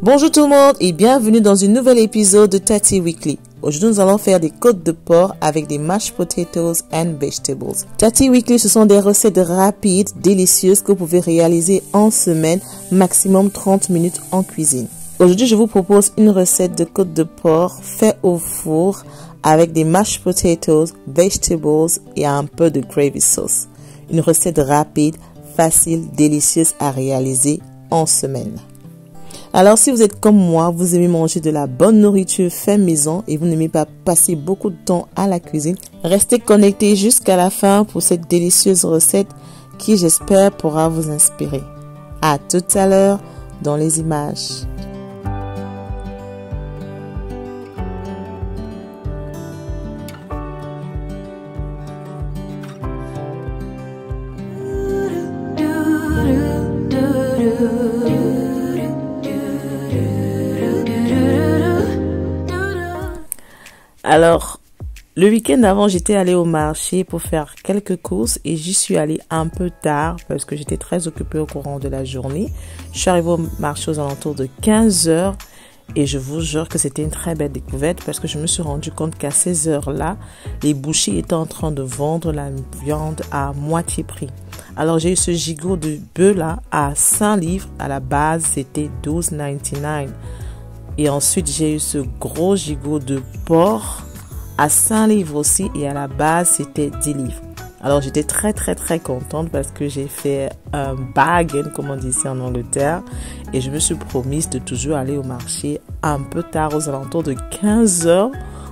Bonjour tout le monde et bienvenue dans un nouvel épisode de Tati Weekly. Aujourd'hui, nous allons faire des côtes de porc avec des mashed potatoes and vegetables. Tati Weekly, ce sont des recettes rapides, délicieuses que vous pouvez réaliser en semaine, maximum 30 minutes en cuisine. Aujourd'hui, je vous propose une recette de côtes de porc fait au four avec des mashed potatoes, vegetables et un peu de gravy sauce. Une recette rapide, facile, délicieuse à réaliser en semaine. Alors, si vous êtes comme moi, vous aimez manger de la bonne nourriture fait maison et vous n'aimez pas passer beaucoup de temps à la cuisine, restez connectés jusqu'à la fin pour cette délicieuse recette qui, j'espère, pourra vous inspirer. À tout à l'heure dans les images. Alors, le week-end avant, j'étais allée au marché pour faire quelques courses et j'y suis allée un peu tard parce que j'étais très occupée au courant de la journée. Je suis arrivée au marché aux alentours de 15 heures et je vous jure que c'était une très belle découverte parce que je me suis rendu compte qu'à ces heures-là, les bouchers étaient en train de vendre la viande à moitié prix. Alors, j'ai eu ce gigot de bœuf là à 5 livres. À la base, c'était 12,99 $. Et ensuite, j'ai eu ce gros gigot de porc à 5 livres aussi. Et à la base, c'était 10 livres. Alors, j'étais très contente parce que j'ai fait un bargain, comme on dit ici en Angleterre. Et je me suis promise de toujours aller au marché un peu tard, aux alentours de 15 heures,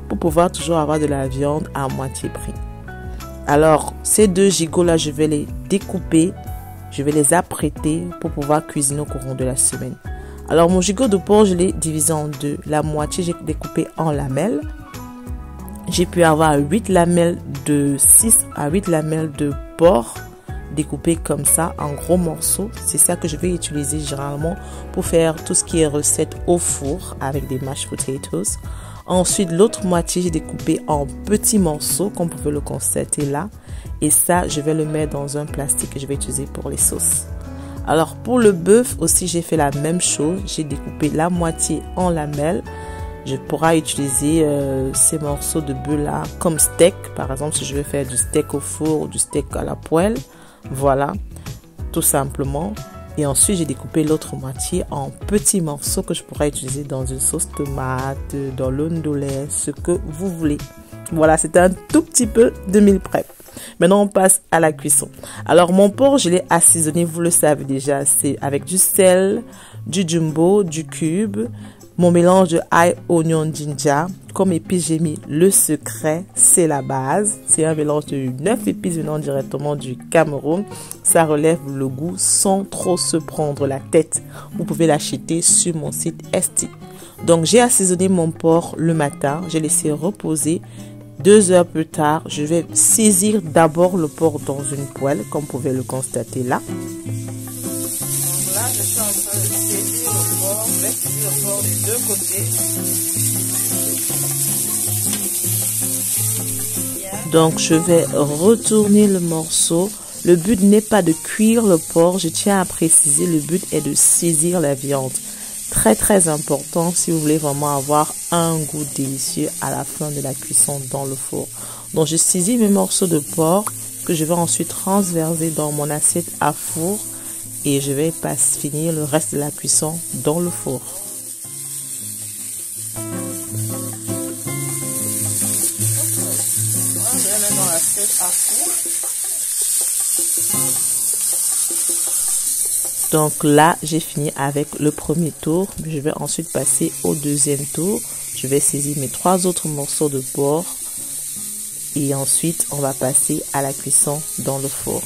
pour pouvoir toujours avoir de la viande à moitié prix. Alors, ces deux gigots-là, je vais les découper. Je vais les apprêter pour pouvoir cuisiner au courant de la semaine. Alors, mon gigot de porc, je l'ai divisé en deux. La moitié, j'ai découpé en lamelles. J'ai pu avoir 8 lamelles de 6 à 8 lamelles de porc découpées comme ça en gros morceaux. C'est ça que je vais utiliser généralement pour faire tout ce qui est recette au four avec des mashed potatoes. Ensuite, l'autre moitié, j'ai découpé en petits morceaux, comme vous pouvez le constater là. Et ça, je vais le mettre dans un plastique que je vais utiliser pour les sauces. Alors, pour le bœuf aussi, j'ai fait la même chose. J'ai découpé la moitié en lamelles. Je pourrais utiliser ces morceaux de bœuf là comme steak. Par exemple, si je veux faire du steak au four ou du steak à la poêle. Voilà, tout simplement. Et ensuite, j'ai découpé l'autre moitié en petits morceaux que je pourrais utiliser dans une sauce tomate, dans le ndolé, ce que vous voulez. Voilà, c'était un tout petit peu de meal prep. Maintenant, on passe à la cuisson. Alors, mon porc, je l'ai assaisonné, vous le savez déjà, c'est avec du sel, du jumbo, du cube, mon mélange de ail, oignon, ginger. Comme épice, j'ai mis le secret, c'est la base. C'est un mélange de 9 épices venant directement du Cameroun. Ça relève le goût sans trop se prendre la tête. Vous pouvez l'acheter sur mon site Esti. Donc, j'ai assaisonné mon porc le matin. J'ai laissé reposer. 2 heures plus tard, je vais saisir d'abord le porc dans une poêle, comme vous pouvez le constater là. Donc là, je suis en train de saisir le porc. Je vais saisir le porc des deux côtés. Donc, je vais retourner le morceau. Le but n'est pas de cuire le porc, je tiens à préciser, le but est de saisir la viande. Très important si vous voulez vraiment avoir un goût délicieux à la fin de la cuisson dans le four. Donc, je saisis mes morceaux de porc que je vais ensuite transverser dans mon assiette à four et je vais finir le reste de la cuisson dans le four. Je vais mettre dans l'assiette à four. Donc là, j'ai fini avec le premier tour. Je vais ensuite passer au deuxième tour. Je vais saisir mes 3 autres morceaux de porc. Et ensuite, on va passer à la cuisson dans le four.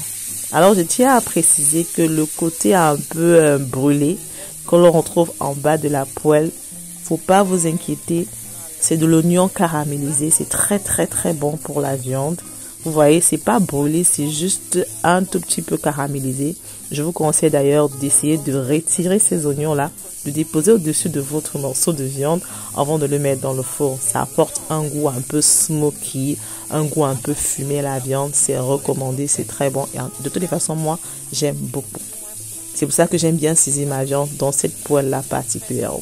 Alors, je tiens à préciser que le côté un peu brûlé que l'on retrouve en bas de la poêle, faut pas vous inquiéter. C'est de l'oignon caramélisé. C'est très bon pour la viande. Vous voyez, c'est pas brûlé, c'est juste un tout petit peu caramélisé. Je vous conseille d'ailleurs d'essayer de retirer ces oignons-là, de déposer au-dessus de votre morceau de viande avant de le mettre dans le four. Ça apporte un goût un peu smoky, un goût un peu fumé à la viande. C'est recommandé, c'est très bon. Et de toutes les façons, moi, j'aime beaucoup. C'est pour ça que j'aime bien saisir ma viande dans cette poêle-là particulièrement.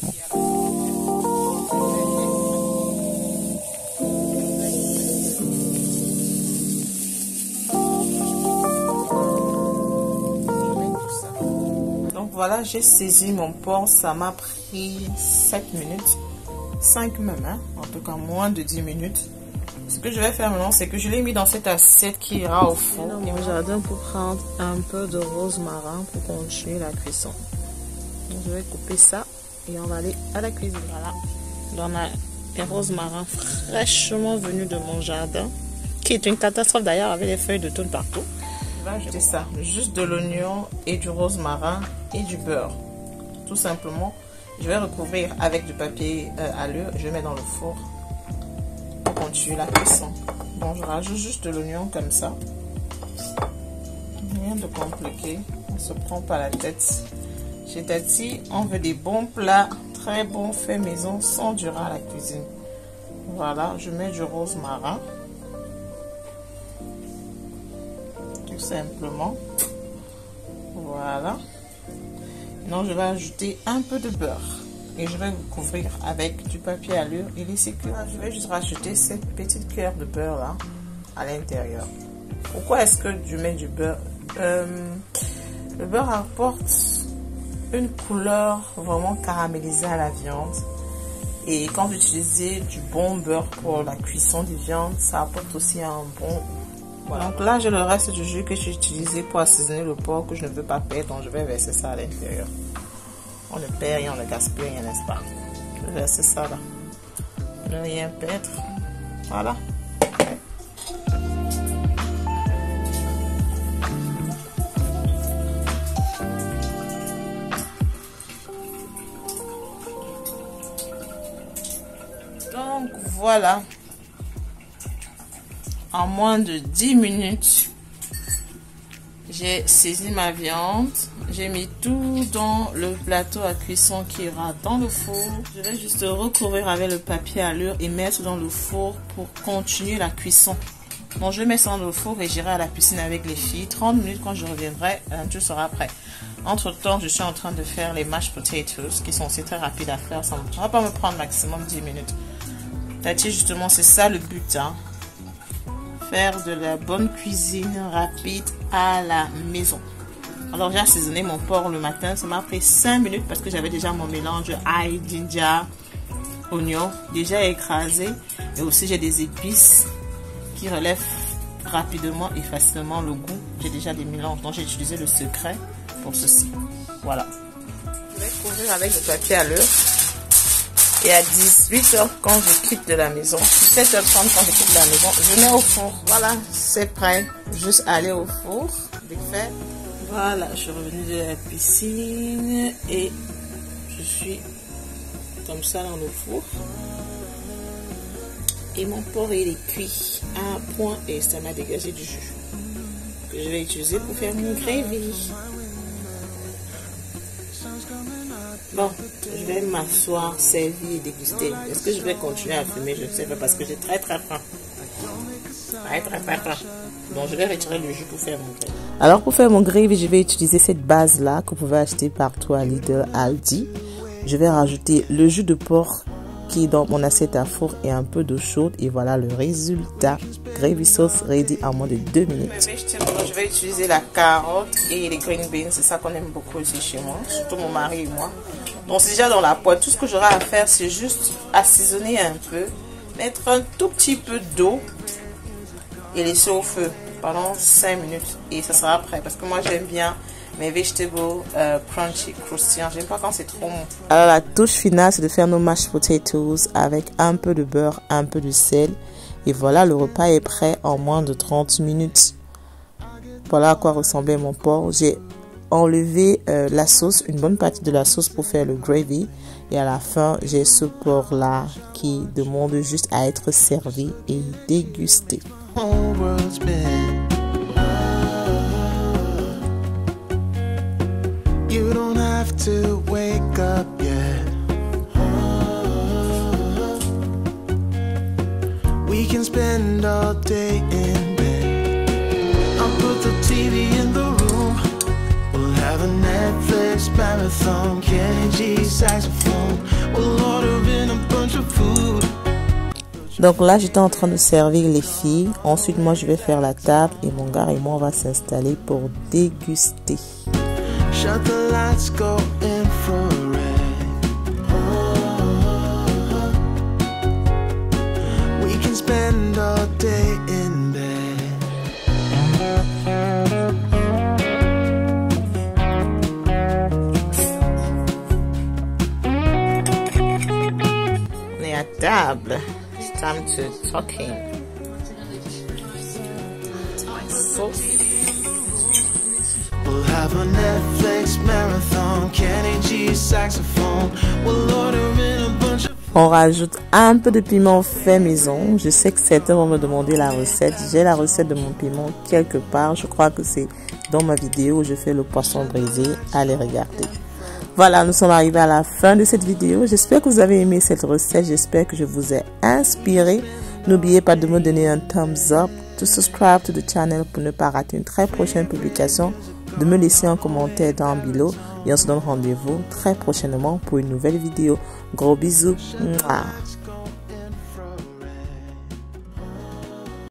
Donc voilà, j'ai saisi mon porc. Ça m'a pris 7 minutes. 5 même, hein? En tout cas moins de 10 minutes. Ce que je vais faire maintenant, c'est que je l'ai mis dans cette assiette qui ira au four. Dans mon jardin pour prendre un peu de rosmarin pour continuer la cuisson. Donc je vais couper ça et on va aller à la cuisine. Voilà. On a un rosmarin fraîchement venu de mon jardin, qui est une catastrophe d'ailleurs avec les feuilles de thym partout. Je vais ajouter ça, juste de l'oignon et du rosmarin et du beurre. Tout simplement, je vais recouvrir avec du papier allure. Je mets dans le four. Continuer la cuisson. Bon, je rajoute juste de l'oignon comme ça. Rien de compliqué. On se prend pas la tête. Chez Tati, on veut des bons plats, très bons, faits maison, sans durer à la cuisine. Voilà, je mets du rosmarin. Tout simplement. Voilà. Maintenant, je vais ajouter un peu de beurre. Et je vais vous couvrir avec du papier allure et laisser cuire. Je vais juste rajouter cette petite cuillère de beurre là à l'intérieur. Pourquoi est-ce que je mets du beurre? Le beurre apporte une couleur vraiment caramélisée à la viande. Et quand vous utilisez du bon beurre pour la cuisson des viandes, ça apporte aussi un bon... Voilà. Donc là, j'ai le reste du jus que j'ai utilisé pour assaisonner le porc que je ne veux pas perdre. Donc je vais verser ça à l'intérieur. On ne perd rien, on ne gaspille rien, n'est-ce pas? Je vais verser ça là. Ne rien perdre. Voilà. Donc voilà. En moins de 10 minutes, j'ai saisi ma viande. J'ai mis tout dans le plateau à cuisson qui ira dans le four. Je vais juste recouvrir avec le papier allure et mettre dans le four pour continuer la cuisson. Donc je vais mettre ça dans le four et j'irai à la piscine avec les filles. 30 minutes, quand je reviendrai, tout sera prêt. Entre temps, je suis en train de faire les mashed potatoes qui sont aussi très rapides à faire. Ça ne va pas me prendre maximum 10 minutes. Tati, justement, c'est ça le but, hein. Faire de la bonne cuisine rapide à la maison. Alors j'ai assaisonné mon porc le matin. Ça m'a pris 5 minutes parce que j'avais déjà mon mélange ail, ginger, oignon déjà écrasé. Et aussi j'ai des épices qui relèvent rapidement et facilement le goût. J'ai déjà des mélanges. Donc j'ai utilisé le secret pour ceci. Voilà. Je vais couvrir avec le papier à l'heure. Et à 18h quand je quitte de la maison, 17h30 quand je quitte de la maison, je mets au four. Voilà, c'est prêt. Juste aller au four, vite fait. Voilà, je suis revenue de la piscine et je suis comme ça dans le four. Et mon porc il est cuit à un point et ça m'a dégagé du jus que je vais utiliser pour faire mon gravy. Bon, je vais m'asseoir, servir et déguster. Est-ce que je vais continuer à fumer? Je ne sais pas parce que j'ai très faim. Très faim. Donc je vais retirer le jus pour faire mon gravy. Alors pour faire mon gravy, je vais utiliser cette base là que vous pouvez acheter partout à Lidl, Aldi. Je vais rajouter le jus de porc qui est dans mon assiette à four et un peu d'eau chaude. Et voilà le résultat. Gravy sauce ready en moins de 2 minutes. Je vais utiliser la carotte et les green beans. C'est ça qu'on aime beaucoup aussi chez moi. Surtout mon mari et moi. Donc c'est déjà dans la poêle. Tout ce que j'aurai à faire, c'est juste assaisonner un peu. Mettre un tout petit peu d'eau. Et laisser au feu pendant 5 minutes. Et ça sera prêt. Parce que moi j'aime bien mes vegetables crunchy, croustillants. J'aime pas quand c'est trop mou. Alors la touche finale, c'est de faire nos mashed potatoes avec un peu de beurre, un peu de sel. Et voilà, le repas est prêt en moins de 30 minutes. Voilà à quoi ressemblait mon porc. J'ai enlevé la sauce, une bonne partie de la sauce pour faire le gravy. Et à la fin, j'ai ce porc-là qui demande juste à être servi et dégusté. You don't have to wake up yet. We can spend all day in bed. I'll put the TV in the room. We'll have a Netflix marathon, Kenny G saxophone. We'll order in a bunch of food. Donc là, j'étais en train de servir les filles. Ensuite, moi, je vais faire la table et mon gars et moi, on va s'installer pour déguster. Shut the lights, go infrared. We can spend all day in bed. On est à table. It's time to talking. We'll have a Netflix marathon, Kenny G saxophone. We'll order in a bunch of. On rajoute un peu de piment fait maison. Je sais que certains vont me demander la recette. J'ai la recette de mon piment quelque part. Je crois que c'est dans ma vidéo où je fais le poisson brisé. Allez regarder. Voilà, nous sommes arrivés à la fin de cette vidéo. J'espère que vous avez aimé cette recette. J'espère que je vous ai inspiré. N'oubliez pas de me donner un thumbs up, to subscribe to the channel pour ne pas rater une très prochaine publication, de me laisser un commentaire dans below et on se donne rendez-vous très prochainement pour une nouvelle vidéo. Gros bisous. Mouah.